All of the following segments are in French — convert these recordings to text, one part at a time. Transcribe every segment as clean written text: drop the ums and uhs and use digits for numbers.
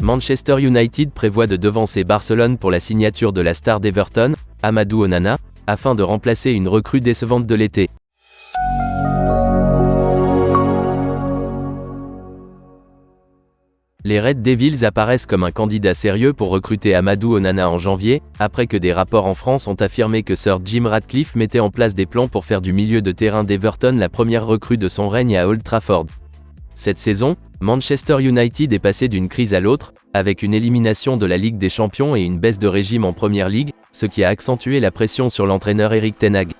Manchester United prévoit de devancer Barcelone pour la signature de la star d'Everton, Amadou Onana, afin de remplacer une recrue décevante de l'été. Les Red Devils apparaissent comme un candidat sérieux pour recruter Amadou Onana en janvier, après que des rapports en France ont affirmé que Sir Jim Ratcliffe mettait en place des plans pour faire du milieu de terrain d'Everton la première recrue de son règne à Old Trafford. Cette saison, Manchester United est passé d'une crise à l'autre, avec une élimination de la Ligue des Champions et une baisse de régime en Premier League, ce qui a accentué la pression sur l'entraîneur Erik ten Hag.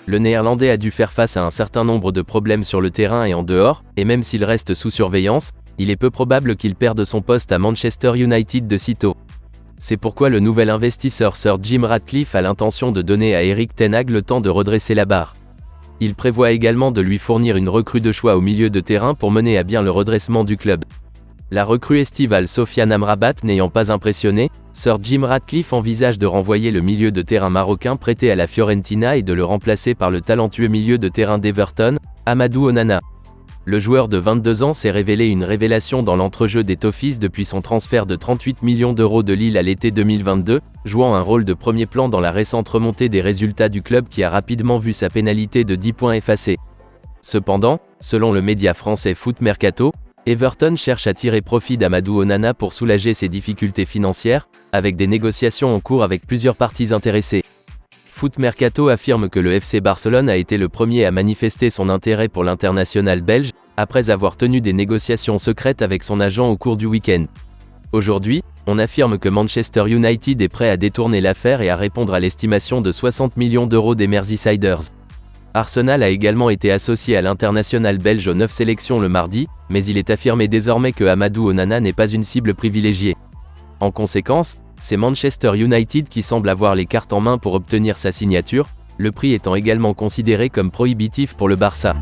Le Néerlandais a dû faire face à un certain nombre de problèmes sur le terrain et en dehors, et même s'il reste sous surveillance, il est peu probable qu'il perde son poste à Manchester United de sitôt. C'est pourquoi le nouvel investisseur Sir Jim Ratcliffe a l'intention de donner à Erik ten Hag le temps de redresser la barre. Il prévoit également de lui fournir une recrue de choix au milieu de terrain pour mener à bien le redressement du club. La recrue estivale Sofiane Amrabat n'ayant pas impressionné, Sir Jim Ratcliffe envisage de renvoyer le milieu de terrain marocain prêté à la Fiorentina et de le remplacer par le talentueux milieu de terrain d'Everton, Amadou Onana. Le joueur de 22 ans s'est révélé une révélation dans l'entrejeu des Toffees depuis son transfert de 38 millions d'euros de Lille à l'été 2022, jouant un rôle de premier plan dans la récente remontée des résultats du club qui a rapidement vu sa pénalité de 10 points effacée. Cependant, selon le média français Foot Mercato, Everton cherche à tirer profit d'Amadou Onana pour soulager ses difficultés financières, avec des négociations en cours avec plusieurs parties intéressées. Foot Mercato affirme que le FC Barcelone a été le premier à manifester son intérêt pour l'international belge, après avoir tenu des négociations secrètes avec son agent au cours du week-end. Aujourd'hui, on affirme que Manchester United est prêt à détourner l'affaire et à répondre à l'estimation de 60 millions d'euros des Merseysiders. Arsenal a également été associé à l'international belge aux 9 sélections le mardi, mais il est affirmé désormais que Amadou Onana n'est pas une cible privilégiée. En conséquence, c'est Manchester United qui semble avoir les cartes en main pour obtenir sa signature, le prix étant également considéré comme prohibitif pour le Barça.